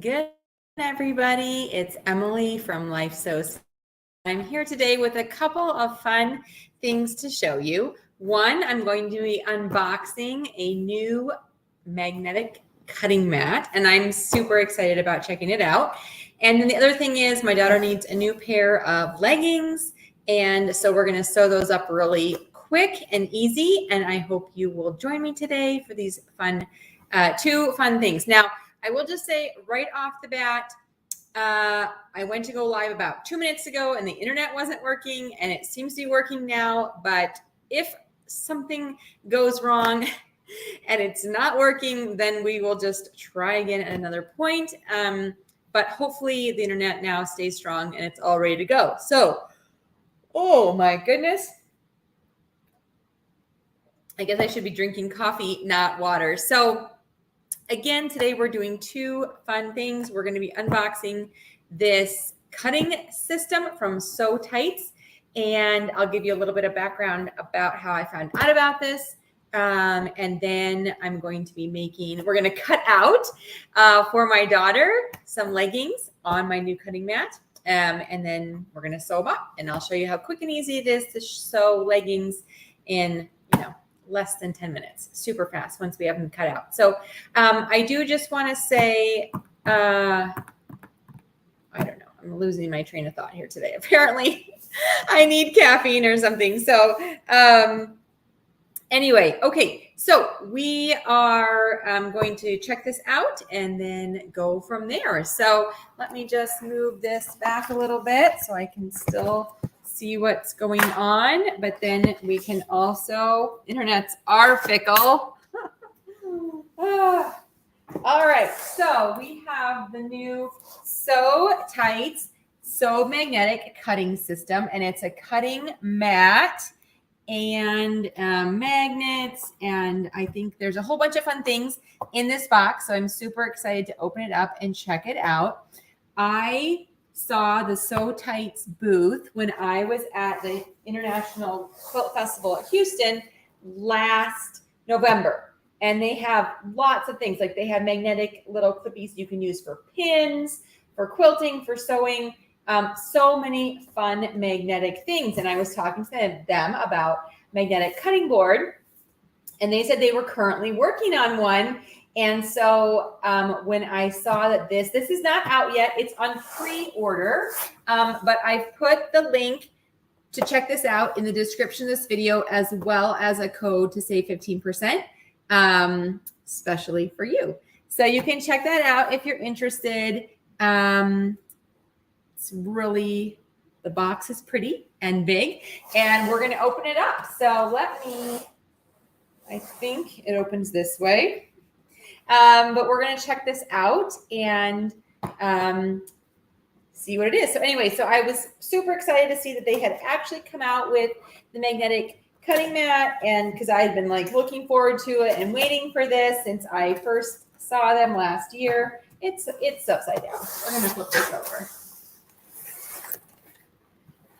Good, everybody. It's Emily from Life So. I'm here today with a couple of fun things to show you. One, I'm going to be unboxing a new magnetic cutting mat, and I'm super excited about checking it out. And then the other thing is my daughter needs a new pair of leggings, and so we're going to sew those up really quick and easy, and I hope you will join me today for these two fun things. Now, I will just say right off the bat, I went to go live about 2 minutes ago and the internet wasn't working, and it seems to be working now. But if something goes wrong and it's not working, then we will just try again at another point. But hopefully the internet now stays strong and it's all ready to go. So, oh my goodness. I guess I should be drinking coffee, not water. So again, today we're doing two fun things. We're going to be unboxing this cutting system from SewTites, and I'll give you a little bit of background about how I found out about this. And then I'm going to be we're going to cut out for my daughter some leggings on my new cutting mat. And then we're going to sew them up, and I'll show you how quick and easy it is to sew leggings in, less than 10 minutes, super fast once we have them cut out. So I do just want to say, I don't know, I'm losing my train of thought here today. Apparently I need caffeine or something. So anyway, okay, so we are going to check this out and then go from there. So let me just move this back a little bit so I can still see what's going on, but then we can also, internets are fickle. All right, so we have the new SewTites Magnetic cutting system, and it's a cutting mat and magnets, and I think there's a whole bunch of fun things in this box, so I'm super excited to open it up and check it out. I saw the SewTites booth when I was at the International Quilt Festival at Houston last November. And they have lots of things, like they have magnetic little clippies you can use for pins, for quilting, for sewing, so many fun magnetic things. And I was talking to them about magnetic cutting board, and they said they were currently working on one. And so when I saw that this is not out yet, it's on pre-order, but I've put the link to check this out in the description of this video, as well as a code to save 15%, especially for you. So you can check that out if you're interested. It's really, the box is pretty and big, and we're going to open it up. So I think it opens this way. But we're going to check this out and see what it is. So anyway, so I was super excited to see that they had actually come out with the magnetic cutting mat, and because I had been like looking forward to it and waiting for this since I first saw them last year. It's upside down. We're going to flip this over.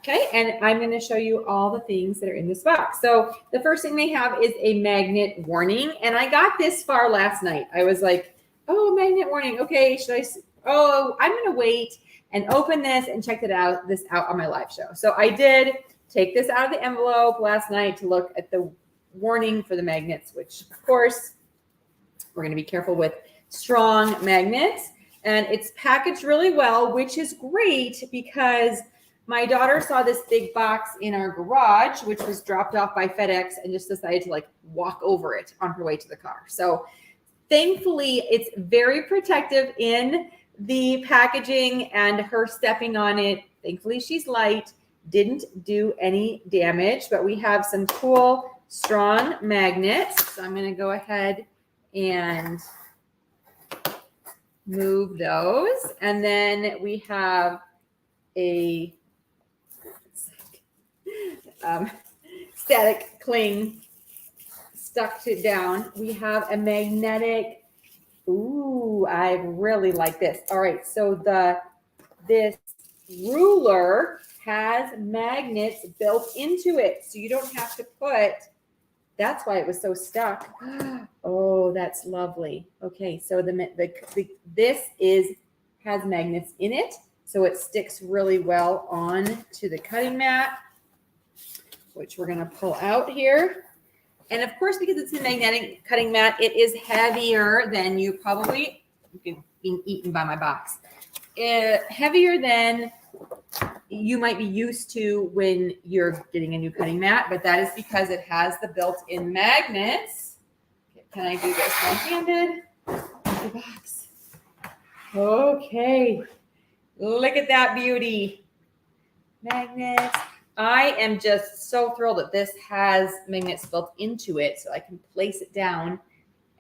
Okay, and I'm going to show you all the things that are in this box. So the first thing they have is a magnet warning, and I got this far last night. I was like, oh, magnet warning. Okay, I'm going to wait and open this and check this out on my live show. So I did take this out of the envelope last night to look at the warning for the magnets, which of course we're going to be careful with strong magnets, and it's packaged really well, which is great because my daughter saw this big box in our garage, which was dropped off by FedEx, and just decided to walk over it on her way to the car. So thankfully, it's very protective in the packaging, and her stepping on it, thankfully she's light, didn't do any damage, but we have some cool, strong magnets. So I'm going to go ahead and move those. And then we have a static cling stuck to down. We have a magnetic. Ooh, I really like this. All right, so this ruler has magnets built into it, so you don't have to put. That's why it was so stuck. Oh, that's lovely. Okay, so this is has magnets in it, so it sticks really well on to the cutting mat, which we're going to pull out here. And of course, because it's a magnetic cutting mat, it is heavier than you probably, being eaten by my box, heavier than you might be used to when you're getting a new cutting mat, but that is because it has the built-in magnets. Can I do this one-handed? The box. Okay, look at that beauty. Magnets. I am just so thrilled that this has magnets built into it, so I can place it down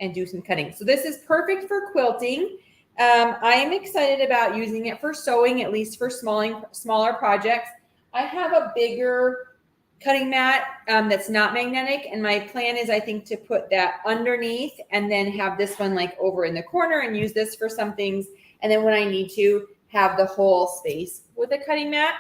and do some cutting. So this is perfect for quilting. I am excited about using it for sewing, at least for smaller projects. I have a bigger cutting mat that's not magnetic, and my plan is, I think, to put that underneath and then have this one like over in the corner and use this for some things. And then when I need to, have the whole space with a cutting mat.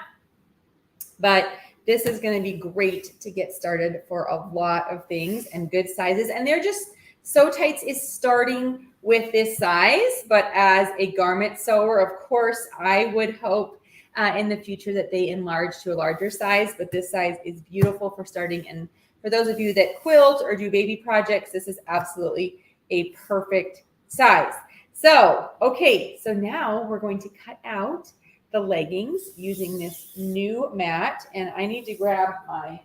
But this is going to be great to get started for a lot of things and good sizes. And they're just, SewTites is starting with this size, but as a garment sewer, of course, I would hope in the future that they enlarge to a larger size, but this size is beautiful for starting. And for those of you that quilt or do baby projects, this is absolutely a perfect size. So, okay, so now we're going to cut out the leggings using this new mat, and I need to grab my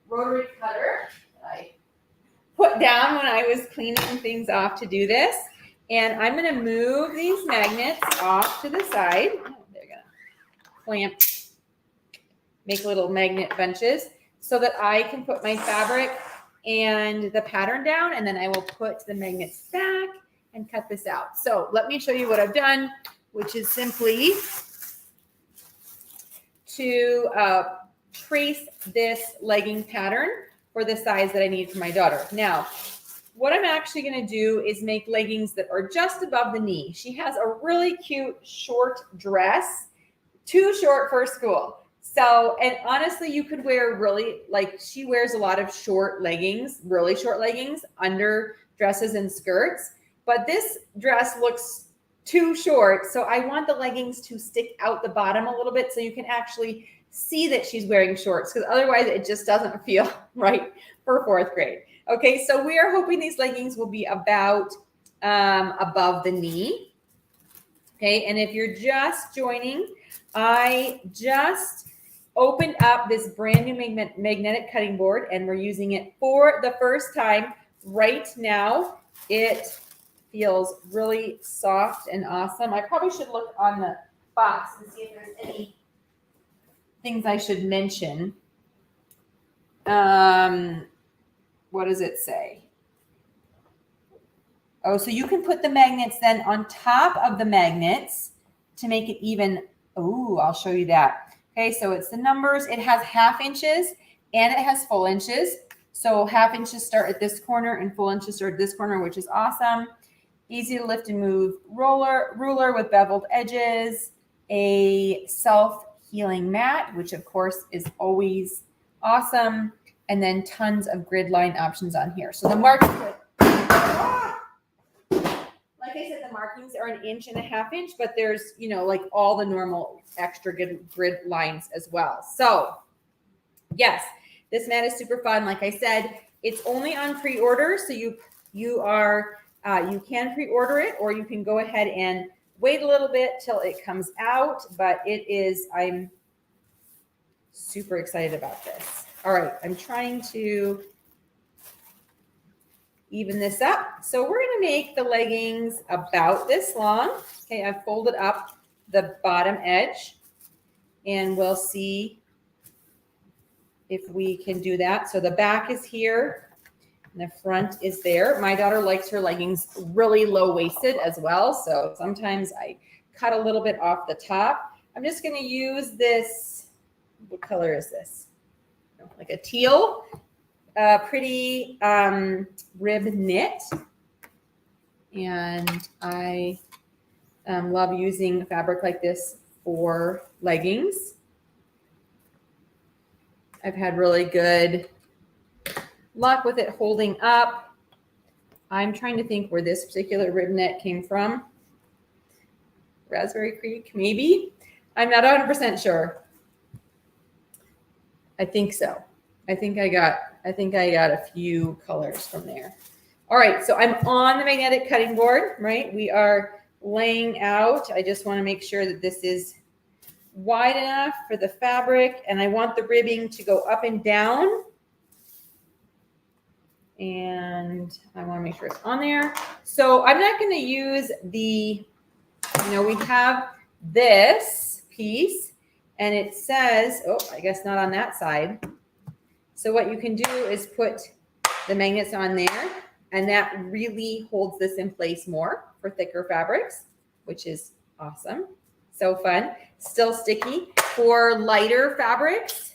rotary cutter that I put down when I was cleaning things off to do this. And I'm going to move these magnets off to the side. Oh, they're going to clamp, make little magnet bunches so that I can put my fabric and the pattern down, and then I will put the magnets back and cut this out. So let me show you what I've done, which is simply to trace this legging pattern for the size that I need for my daughter. Now, what I'm actually going to do is make leggings that are just above the knee. She has a really cute short dress, too short for school. So, and honestly, you could wear really, like, she wears a lot of short leggings, really short leggings under dresses and skirts, but this dress looks too short. So I want the leggings to stick out the bottom a little bit so you can actually see that she's wearing shorts, because otherwise it just doesn't feel right for fourth grade. Okay, so we are hoping these leggings will be about above the knee. Okay, and if you're just joining, I just opened up this brand new magnetic cutting board, and we're using it for the first time right now. It feels really soft and awesome. I probably should look on the box and see if there's any things I should mention. What does it say? Oh, so you can put the magnets then on top of the magnets to make it even. Oh, I'll show you that. Okay, so it's the numbers. It has half inches and it has full inches. So half inches start at this corner and full inches start at this corner, which is awesome. Easy to lift and move ruler with beveled edges, a self-healing mat, which of course is always awesome, and then tons of grid line options on here. So the markings, like I said, the markings are 1.5 inches, but there's, you know, like all the normal extra grid lines as well. So yes, this mat is super fun. Like I said, it's only on pre-order, so you can pre-order it, or you can go ahead and wait a little bit till it comes out, but I'm super excited about this. All right, I'm trying to even this up. So we're going to make the leggings about this long. Okay, I've folded up the bottom edge, and we'll see if we can do that. So the back is here. And the front is there. My daughter likes her leggings really low-waisted as well. So sometimes I cut a little bit off the top. I'm just going to use this. What color is this? Like a teal, pretty rib knit. And I love using fabric like this for leggings. I've had really good luck with it holding up. I'm trying to think where this particular rib knit came from. Raspberry Creek, maybe. I'm not 100% sure. I think so. I think I got a few colors from there. All right, so I'm on the magnetic cutting board, right? We are laying out. I just want to make sure that this is wide enough for the fabric, and I want the ribbing to go up and down. And I want to make sure it's on there. So I'm not going to use the, we have this piece and it says, oh, I guess not on that side. So what you can do is put the magnets on there, and that really holds this in place more for thicker fabrics, which is awesome. So fun. Still sticky. For lighter fabrics,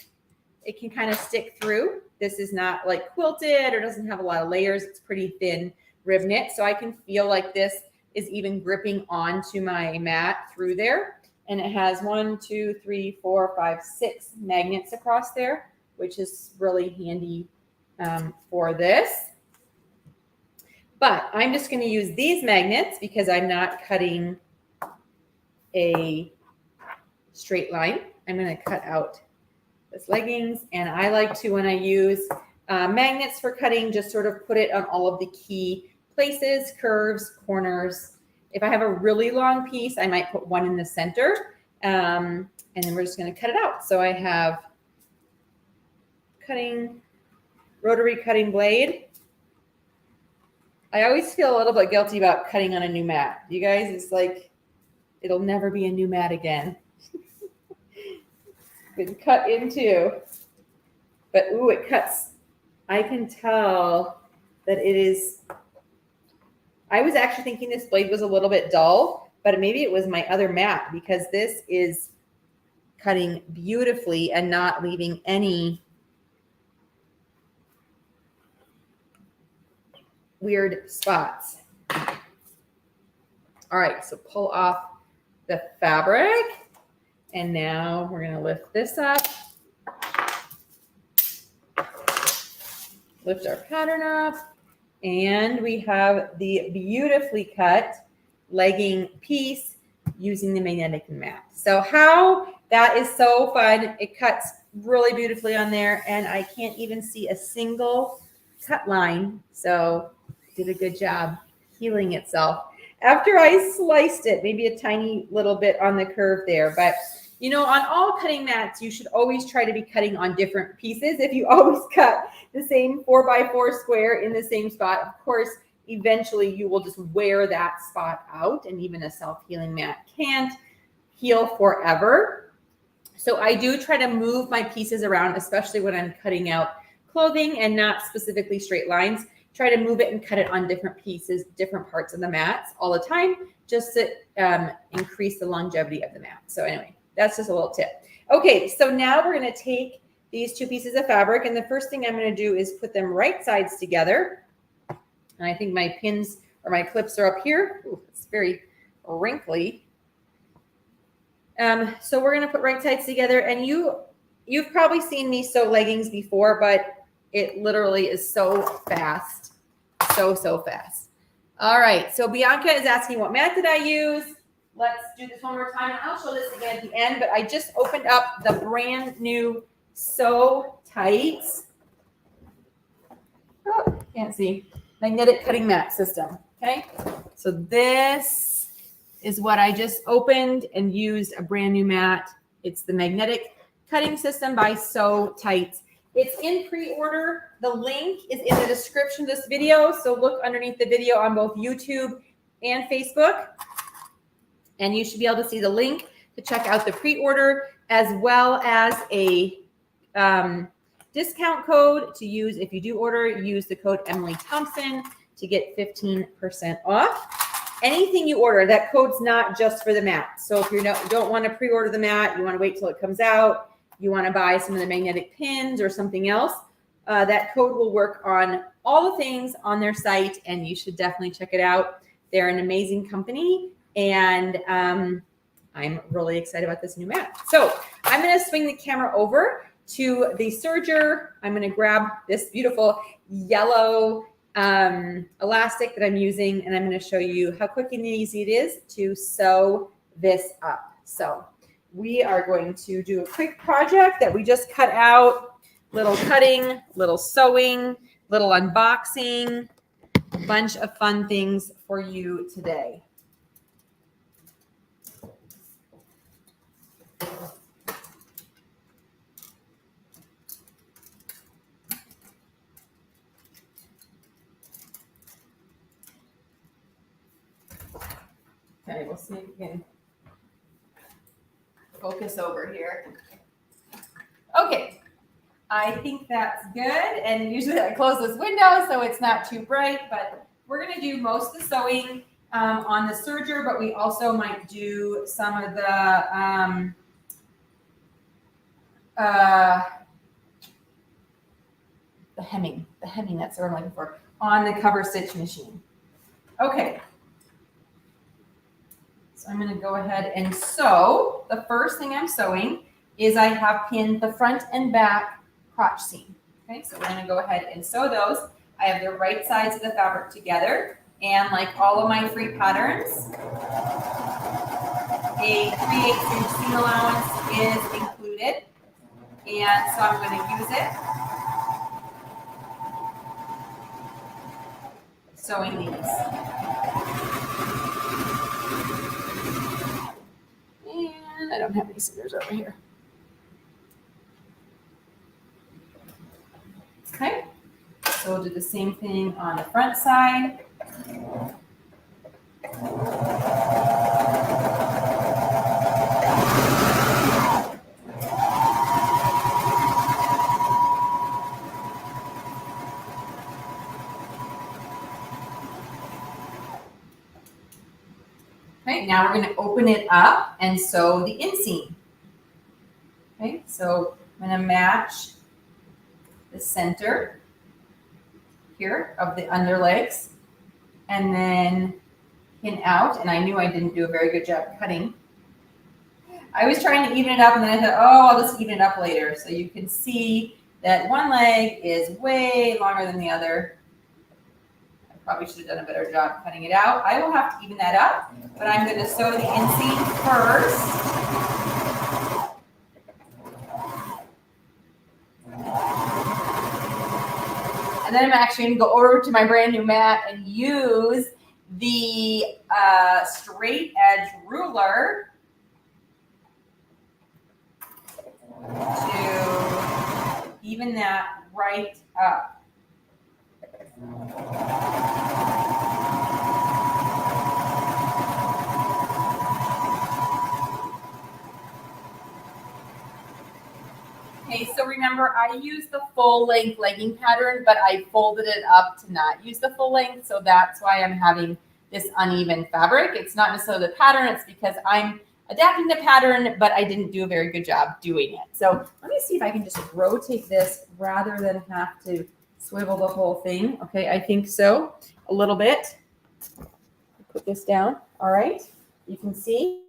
it can kind of stick through. This is not like quilted or doesn't have a lot of layers. It's pretty thin rib knit. So I can feel like this is even gripping onto my mat through there. And it has 1, 2, 3, 4, 5, 6 magnets across there, which is really handy for this. But I'm just going to use these magnets because I'm not cutting a straight line. I'm going to cut out this leggings, and I like to, when I use magnets for cutting, just sort of put it on all of the key places, curves, corners. If I have a really long piece, I might put one in the center, and then we're just going to cut it out. So I have rotary cutting blade. I always feel a little bit guilty about cutting on a new mat. You guys, it's like, it'll never be a new mat again. Been cut into, but ooh, it cuts. I can tell that it is. I was actually thinking this blade was a little bit dull, but maybe it was my other mat, because this is cutting beautifully and not leaving any weird spots. All right, so pull off the fabric. And now we're going to lift this up, lift our pattern up, and we have the beautifully cut legging piece using the magnetic mat. So how that is so fun. It cuts really beautifully on there, and I can't even see a single cut line. So it did a good job healing itself. After I sliced it, maybe a tiny little bit on the curve there, but on all cutting mats, you should always try to be cutting on different pieces. If you always cut the same 4x4 square in the same spot, of course, eventually you will just wear that spot out, and even a self-healing mat can't heal forever. So I do try to move my pieces around, especially when I'm cutting out clothing and not specifically straight lines. Try to move it and cut it on different pieces, different parts of the mats all the time, just to increase the longevity of the mat. So anyway, that's just a little tip. Okay, so now we're going to take these two pieces of fabric, and the first thing I'm going to do is put them right sides together. And I think my pins or my clips are up here. Ooh, it's very wrinkly. So we're going to put right sides together, and you've probably seen me sew leggings before, but it literally is so fast, so fast. All right, so Bianca is asking, what mat did I use? Let's do this one more time, and I'll show this again at the end, but I just opened up the brand new SewTites, can't see, magnetic cutting mat system, okay? So this is what I just opened and used a brand new mat. It's the magnetic cutting system by SewTites. It's in pre-order. The link is in the description of this video, so look underneath the video on both YouTube and Facebook. And you should be able to see the link to check out the pre-order, as well as a discount code to use if you do order. Use the code Emily Thompson to get 15% off. Anything you order, that code's not just for the mat. So if you don't want to pre-order the mat, you want to wait till it comes out, you want to buy some of the magnetic pins or something else, that code will work on all the things on their site, and you should definitely check it out. They're an amazing company, and I'm really excited about this new mat. So I'm going to swing the camera over to the serger. I'm going to grab this beautiful yellow elastic that I'm using, and I'm going to show you how quick and easy it is to sew this up. So we are going to do a quick project that we just cut out, little cutting, little sewing, little unboxing, a bunch of fun things for you today. Okay, we'll see if we can focus over here. Okay, I think that's good. And usually I close this window so it's not too bright, but we're gonna do most of the sewing on the serger, but we also might do some of the hemming, that's what I'm looking for, on the cover stitch machine. Okay. So I'm going to go ahead and sew. The first thing I'm sewing is I have pinned the front and back crotch seam. Okay, so we're going to go ahead and sew those. I have the right sides of the fabric together, and like all of my free patterns, a 3/8 inch seam allowance is included, and so I'm going to use it sewing these. And I don't have any scissors over here. Okay, so we'll do the same thing on the front side. Okay, now we're going to open it up and sew the inseam. Okay, so I'm going to match the center here of the underlegs and then pin out. And I knew I didn't do a very good job cutting. I was trying to even it up, and then I thought, oh, I'll just even it up later. So you can see that one leg is way longer than the other. I probably should have done a better job cutting it out. I will have to even that up, but I'm going to sew the inseam first. And then I'm actually going to go over to my brand new mat and use the straight edge ruler to even that right up. Okay, so remember I used the full length legging pattern, but I folded it up to not use the full length. So that's why I'm having this uneven fabric. It's not necessarily the pattern, it's because I'm adapting the pattern, but I didn't do a very good job doing it. So let me see if I can just rotate this rather than have to swivel the whole thing. Okay, I think so, a little bit. Put this down, all right. You can see.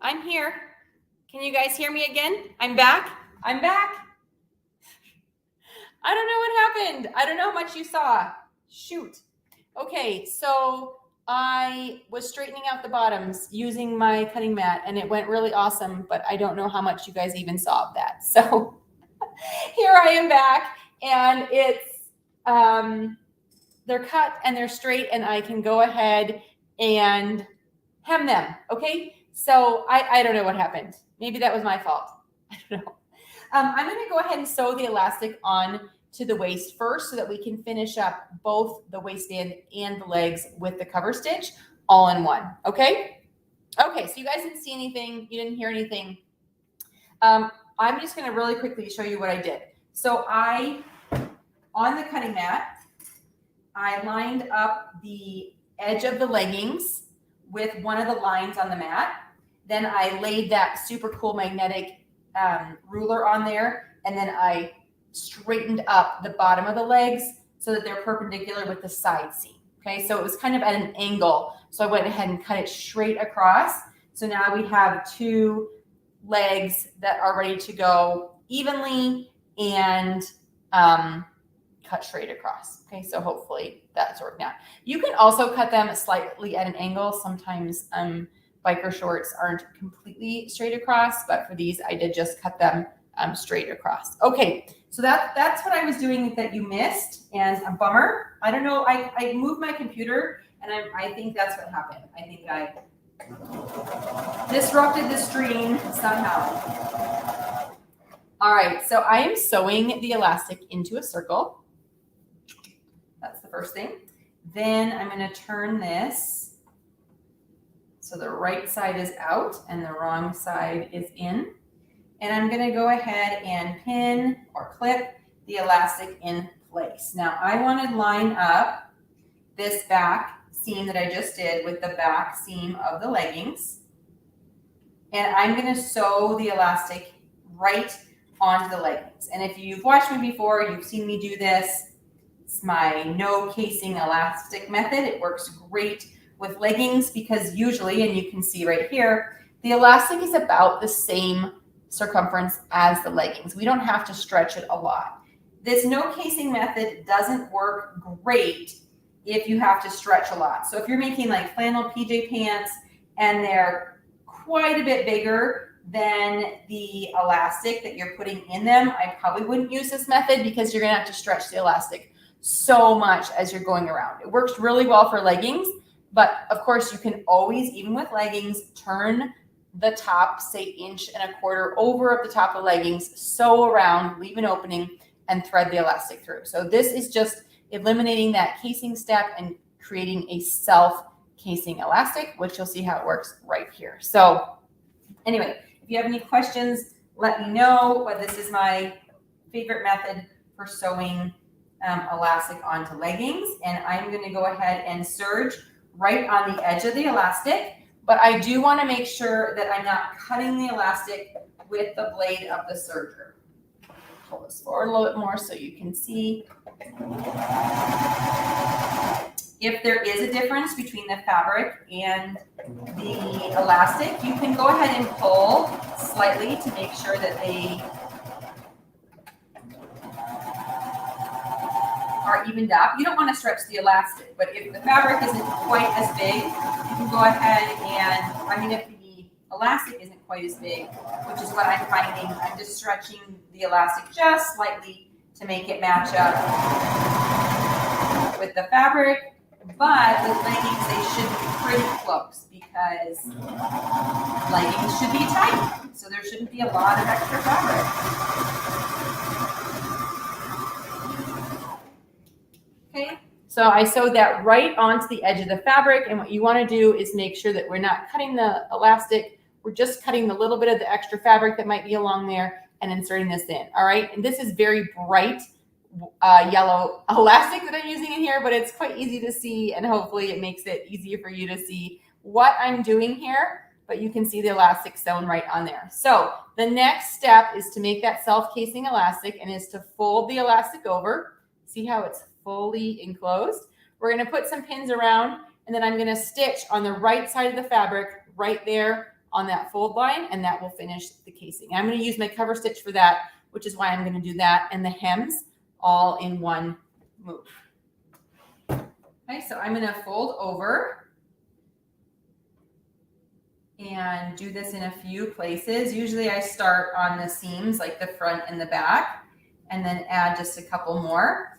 I'm here. Can you guys hear me again? I'm back. I'm back. I don't know what happened. I don't know how much you saw. Shoot. Okay, so I was straightening out the bottoms using my cutting mat and it went really awesome, but I don't know how much you guys even saw of that. So here I am back and it's, they're cut and they're straight and I can go ahead and hem them. Okay. So I don't know what happened. Maybe that was my fault. I don't know. I'm going to go ahead and sew the elastic on to the waist first so that we can finish up both the waistband and the legs with the cover stitch all in one. Okay. Okay. So you guys didn't see anything. You didn't hear anything. I'm just going to really quickly show you what I did. So on the cutting mat, I lined up the edge of the leggings with one of the lines on the mat. Then I laid that super cool magnetic ruler on there. And then I straightened up the bottom of the legs so that they're perpendicular with the side seam. Okay, so it was kind of at an angle. So I went ahead and cut it straight across. So now we have two legs that are ready to go evenly and cut straight across. Okay, so hopefully that's working out. You can also cut them slightly at an angle. Sometimes biker shorts aren't completely straight across, but for these, I did just cut them straight across. Okay, so that's what I was doing that you missed, and a bummer. I don't know, I moved my computer, and I think that's what happened. I think I disrupted the stream somehow. All right, so I am sewing the elastic into a circle. That's the first thing. Then I'm going to turn this so the right side is out and the wrong side is in. And I'm going to go ahead and pin or clip the elastic in place. Now I want to line up this back seam that I just did with the back seam of the leggings. And I'm going to sew the elastic right onto the leggings. And if you've watched me before, you've seen me do this. It's my no casing elastic method. It works great with leggings because usually, and you can see right here, the elastic is about the same circumference as the leggings. We don't have to stretch it a lot. This no casing method doesn't work great if you have to stretch a lot. So if you're making like flannel PJ pants and they're quite a bit bigger than the elastic that you're putting in them, I probably wouldn't use this method because you're going to have to stretch the elastic so much as you're going around. It works really well for leggings, but of course you can always, even with leggings, turn the top, say 1.25 inches over of the top of the leggings, sew around, leave an opening, and thread the elastic through. So this is just eliminating that casing step and creating a self-casing elastic, which you'll see how it works right here. So anyway, if you have any questions, let me know. But this is my favorite method for sewing elastic onto leggings. And I'm going to go ahead and serge right on the edge of the elastic. But I do want to make sure that I'm not cutting the elastic with the blade of the serger. Pull this forward a little bit more so you can see. If there is a difference between the fabric and the elastic, you can go ahead and pull slightly to make sure that they are evened up. You don't want to stretch the elastic, but if the fabric isn't quite as big, you can go ahead and, if the elastic isn't quite as big, which is what I'm finding, I'm just stretching the elastic just slightly to make it match up with the fabric. But with leggings, they should be pretty close because leggings should be tight. So there shouldn't be a lot of extra fabric. Okay, so I sewed that right onto the edge of the fabric. And what you want to do is make sure that we're not cutting the elastic. We're just cutting the little bit of the extra fabric that might be along there and inserting this in. All right, and this is very bright yellow elastic that I'm using in here, but it's quite easy to see, and hopefully it makes it easier for you to see what I'm doing here, but you can see the elastic sewn right on there. So the next step is to make that self-casing elastic and is to fold the elastic over. See how it's fully enclosed? We're going to put some pins around, and then I'm going to stitch on the right side of the fabric right there on that fold line, and that will finish the casing. I'm going to use my cover stitch for that, which is why I'm going to do that, and the hems all in one move. Okay, so I'm going to fold over and do this in a few places. Usually I start on the seams, like the front and the back, and then add just a couple more.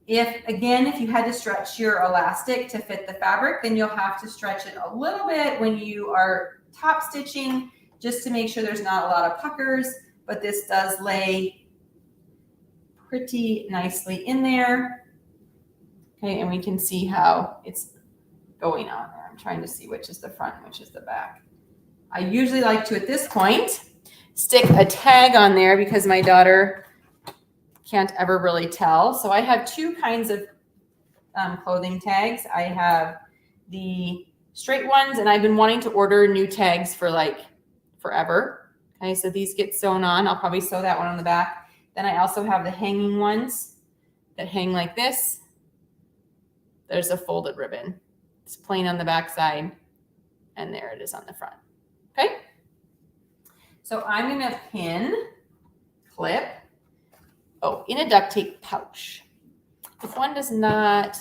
If you had to stretch your elastic to fit the fabric, then you'll have to stretch it a little bit when you are top stitching, just to make sure there's not a lot of puckers, but this does lay pretty nicely in there. Okay, and we can see how it's going on there. I'm trying to see which is the front and which is the back. I usually like to, at this point, stick a tag on there because my daughter can't ever really tell. So I have two kinds of clothing tags. I have the straight ones, and I've been wanting to order new tags for like forever. Okay, so these get sewn on. I'll probably sew that one on the back. Then I also have the hanging ones that hang like this. There's a folded ribbon. It's plain on the back side, and there it is on the front. Okay, so I'm going to pin, clip, in a duct tape pouch. If one does not,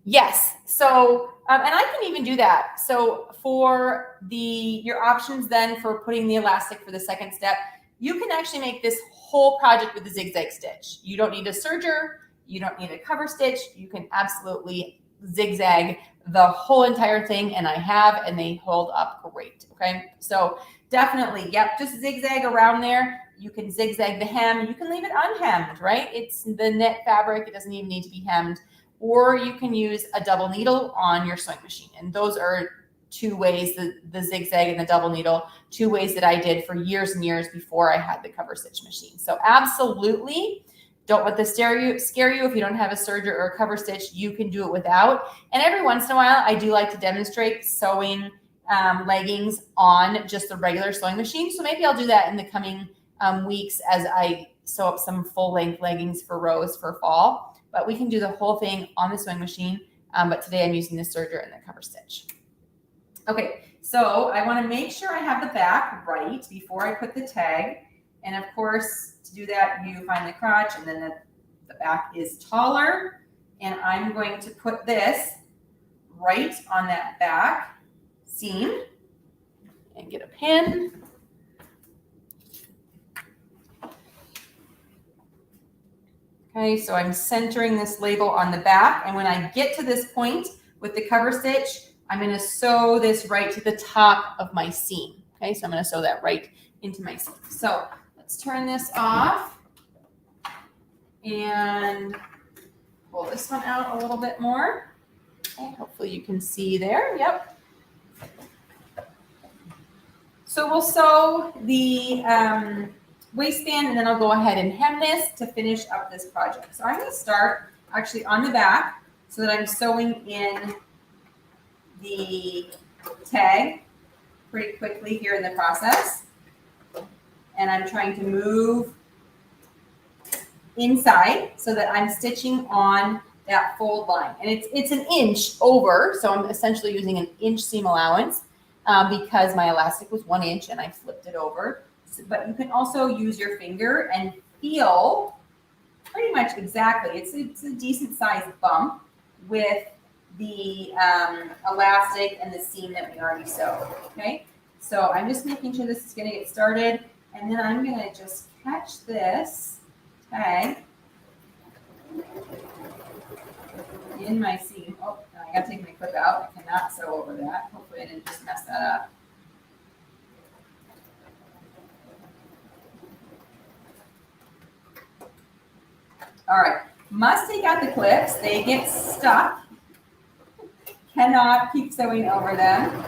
yes. So, and I can even do that. So for your options then for putting the elastic for the second step, you can actually make this whole project with a zigzag stitch. You don't need a serger. You don't need a cover stitch. You can absolutely zigzag the whole entire thing, and I have, and they hold up great. Okay, so definitely, yep, just zigzag around there. You can zigzag the hem. You can leave it unhemmed, right? It's the knit fabric. It doesn't even need to be hemmed. Or you can use a double needle on your sewing machine. And those are two ways, the zigzag and the double needle, two ways that I did for years and years before I had the cover stitch machine. So absolutely, don't let this scare you. If you don't have a serger or a cover stitch, you can do it without. And every once in a while, I do like to demonstrate sewing leggings on just the regular sewing machine. So maybe I'll do that in the coming weeks as I sew up some full-length leggings for Rose for fall. But we can do the whole thing on the sewing machine. But today I'm using the serger and the cover stitch. Okay, so I want to make sure I have the back right before I put the tag. And of course, to do that, you find the crotch, and then the back is taller. And I'm going to put this right on that back seam and get a pin. Okay, so I'm centering this label on the back, and when I get to this point with the cover stitch, I'm going to sew this right to the top of my seam. Okay, so I'm going to sew that right into my seam. So let's turn this off and pull this one out a little bit more. Okay, hopefully you can see there. Yep. So we'll sew the waistband, and then I'll go ahead and hem this to finish up this project. So I'm going to start actually on the back so that I'm sewing in the tag pretty quickly here in the process. And I'm trying to move inside so that I'm stitching on that fold line. And it's an inch over, so I'm essentially using an inch seam allowance because my elastic was 1 inch and I flipped it over. But you can also use your finger and feel pretty much exactly. It's a decent sized bump with the elastic and the seam that we already sewed. Okay, so I'm just making sure this is going to get started, and then I'm going to just catch this tag in my seam. Oh, I got to take my clip out. I cannot sew over that. Hopefully I didn't just mess that up. All right, must take out the clips. They get stuck. Cannot keep sewing over them.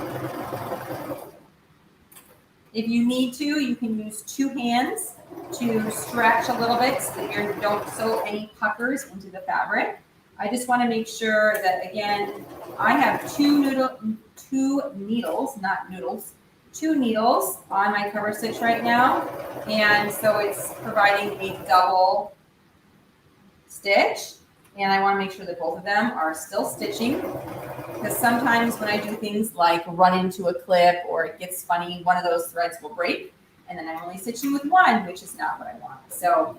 If you need to, you can use 2 hands to stretch a little bit so that you don't sew any puckers into the fabric. I just want to make sure that, again, I have two needles on my cover stitch right now. And so it's providing a double stitch, and I want to make sure that both of them are still stitching. because sometimes when I do things like run into a clip or it gets funny, one of those threads will break, and then I'm only stitching with one, which is not what I want. So,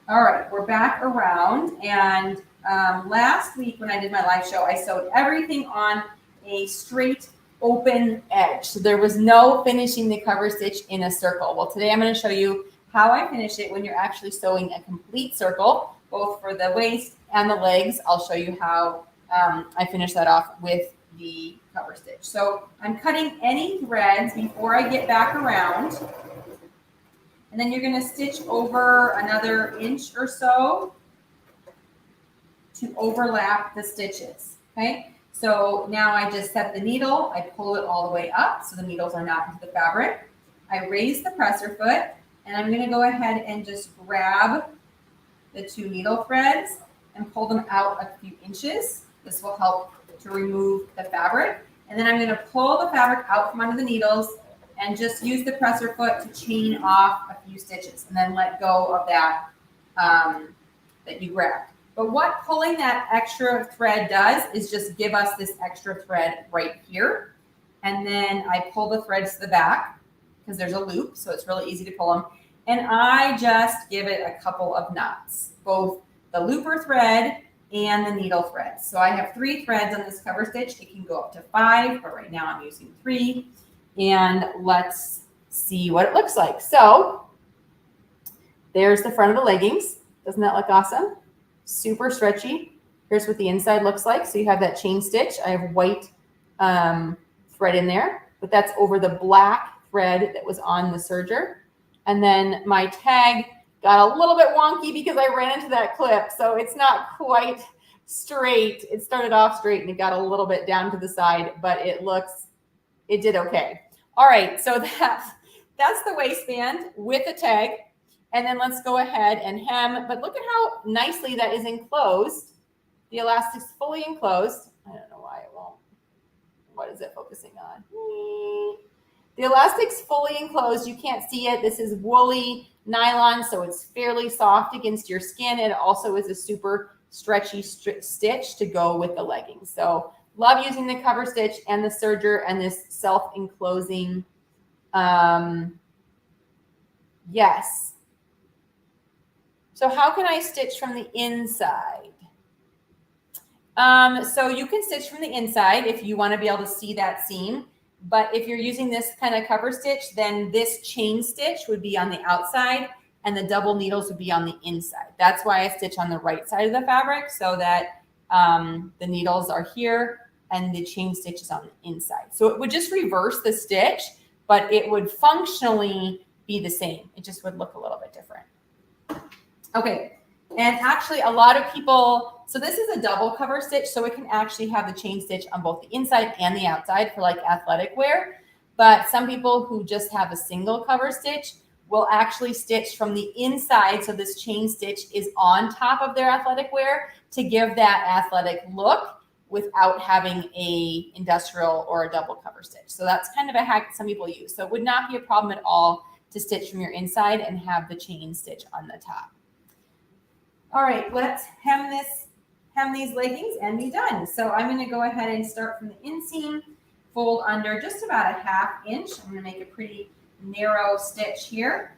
all right, we're back around, and last week when I did my live show, I sewed everything on a straight open edge. So there was no finishing the cover stitch in a circle. Well, today I'm going to show you how I finish it when you're actually sewing a complete circle, both for the waist and the legs. I'll show you how I finish that off with the cover stitch. So I'm cutting any threads before I get back around. And then you're going to stitch over another inch or so to overlap the stitches, okay? So now I just set the needle, I pull it all the way up so the needles are not into the fabric. I raise the presser foot, and I'm gonna go ahead and just grab the 2 needle threads and pull them out a few inches. This will help to remove the fabric. And then I'm gonna pull the fabric out from under the needles and just use the presser foot to chain off a few stitches and then let go of that that you grabbed. But what pulling that extra thread does is just give us this extra thread right here. And then I pull the threads to the back because there's a loop, so it's really easy to pull them. And I just give it a couple of knots, both the looper thread and the needle thread. So I have 3 threads on this cover stitch. It can go up to 5, but right now I'm using 3. And let's see what it looks like. So there's the front of the leggings. Doesn't that look awesome? Super stretchy. Here's what the inside looks like. So you have that chain stitch. I have white thread in there, but that's over the black thread that was on the serger. And then my tag got a little bit wonky because I ran into that clip. So it's not quite straight. It started off straight and it got a little bit down to the side, but it did okay. All right, so that's the waistband with a tag. And then let's go ahead and hem, but look at how nicely that is enclosed. The elastic's fully enclosed. I don't know why it won't. What is it focusing on? The elastic's fully enclosed. You can't see it. This is woolly nylon, so it's fairly soft against your skin. It also is a super stretchy stitch to go with the leggings. So love using the cover stitch and the serger and this self-enclosing. Yes. So how can I stitch from the inside? So you can stitch from the inside if you want to be able to see that seam. But if you're using this kind of cover stitch, then this chain stitch would be on the outside and the double needles would be on the inside. That's why I stitch on the right side of the fabric so that the needles are here and the chain stitch is on the inside. So it would just reverse the stitch, but it would functionally be the same. It just would look a little bit different. Okay, and actually a lot of people, so this is a double cover stitch, so it can actually have the chain stitch on both the inside and the outside for like athletic wear. But some people who just have a single cover stitch will actually stitch from the inside, so this chain stitch is on top of their athletic wear to give that athletic look without having a industrial or a double cover stitch. So that's kind of a hack that some people use. So it would not be a problem at all to stitch from your inside and have the chain stitch on the top. All right, let's hem these leggings and be done. So I'm going to go ahead and start from the inseam, fold under just about a 1/2 inch. I'm going to make a pretty narrow stitch here.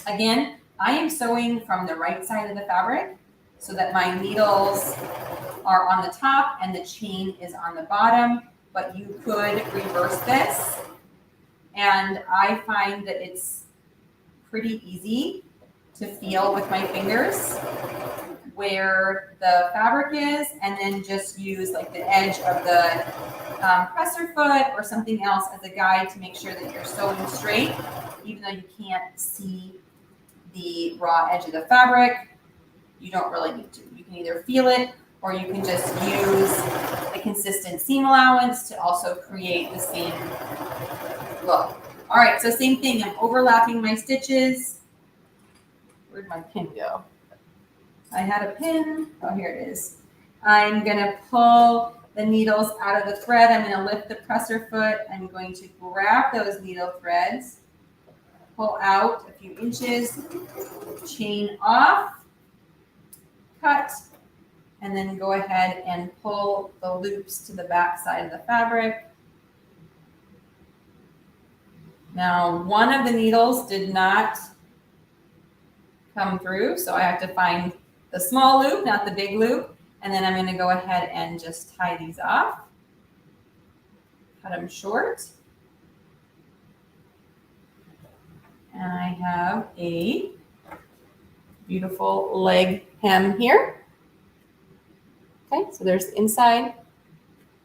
Again, I am sewing from the right side of the fabric so that my needles are on the top and the chain is on the bottom, but you could reverse this. And I find that it's pretty easy to feel with my fingers where the fabric is, and then just use like the edge of the presser foot or something else as a guide to make sure that you're sewing straight, even though you can't see the raw edge of the fabric. You don't really need to. You can either feel it or you can just use a consistent seam allowance to also create the same look. All right, so same thing. I'm overlapping my stitches. Where'd my pin go? I had a pin. Oh, here it is. I'm going to pull the needles out of the thread. I'm going to lift the presser foot. I'm going to grab those needle threads, pull out a few inches, chain off, cut, and then go ahead and pull the loops to the back side of the fabric. Now, one of the needles did not come through, so I have to find the small loop, not the big loop, and then I'm going to go ahead and just tie these off. Cut them short. And I have a beautiful leg hem here. Okay, so there's the inside,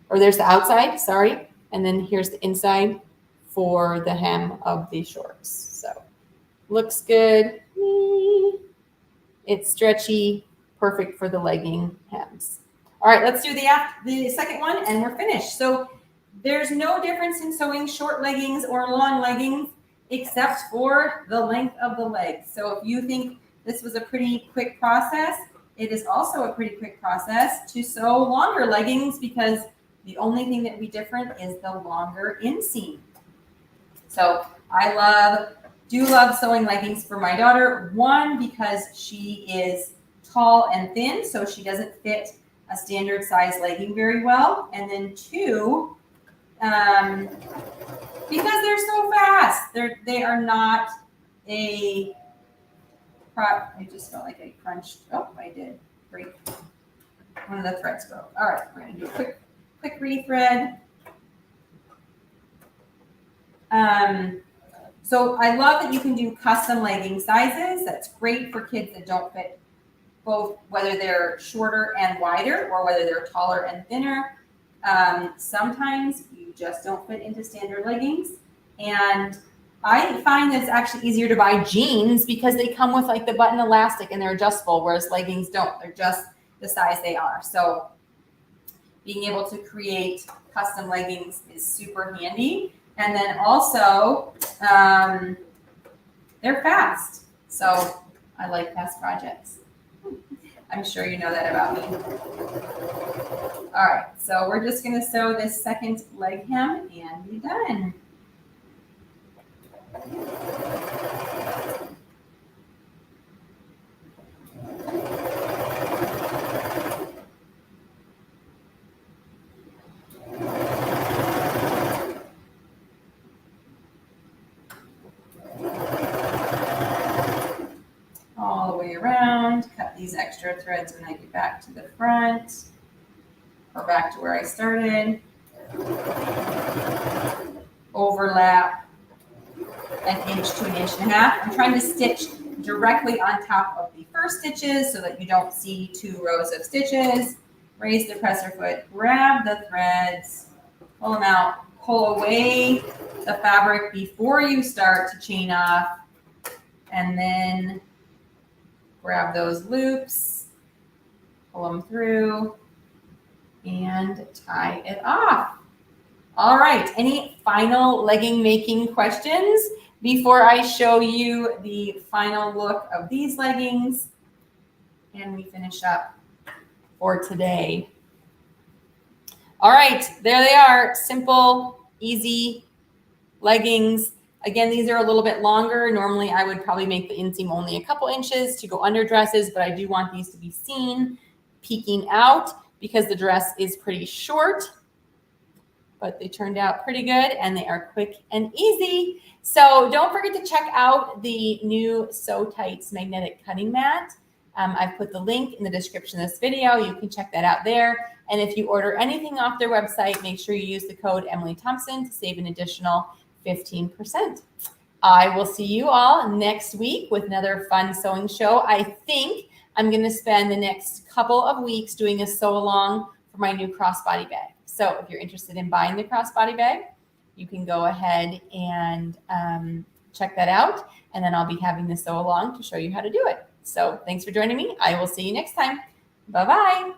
or there's the outside, sorry, and then here's the inside for the hem of the shorts. So looks good. It's stretchy, perfect for the legging hems. All right, let's do the second one and we're finished. So there's no difference in sewing short leggings or long leggings except for the length of the legs. So if you think this was a pretty quick process, it is also a pretty quick process to sew longer leggings because the only thing that would be different is the longer inseam. So I do love sewing leggings for my daughter. One, because she is tall and thin, so she doesn't fit a standard size legging very well. And then two, because they're so fast. They are not a prop. I just felt like I crunched. Oh, I did. Break. One of the threads broke. All right, we're gonna do a quick rethread. So I love that you can do custom legging sizes. That's great for kids that don't fit both, whether they're shorter and wider or whether they're taller and thinner. Sometimes you just don't fit into standard leggings. And I find that it's actually easier to buy jeans because they come with like the button elastic and they're adjustable, whereas leggings don't. They're just the size they are. So being able to create custom leggings is super handy. And then also, they're fast. So I like fast projects. I'm sure you know that about me. All right, so we're just gonna sew this second leg hem and be done. All the way around, cut these extra threads when I get back to the front or back to where I started. Overlap an inch to an inch and a half. I'm trying to stitch directly on top of the first stitches so that you don't see two rows of stitches. Raise the presser foot, grab the threads, pull them out, pull away the fabric before you start to chain off, and then grab those loops, pull them through, and tie it off. All right, any final legging making questions before I show you the final look of these leggings and we finish up for today? All right, there they are, simple, easy leggings. Again, these are a little bit longer. Normally, I would probably make the inseam only a couple inches to go under dresses, but I do want these to be seen peeking out because the dress is pretty short, but they turned out pretty good and they are quick and easy. So don't forget to check out the new SewTites Magnetic Cutting Mat. I've put the link in the description of this video. You can check that out there. And if you order anything off their website, make sure you use the code Emily Thompson to save an additional 15%. I will see you all next week with another fun sewing show. I think I'm going to spend the next couple of weeks doing a sew along for my new crossbody bag. So if you're interested in buying the crossbody bag, you can go ahead and check that out. And then I'll be having the sew along to show you how to do it. So thanks for joining me. I will see you next time. Bye-bye.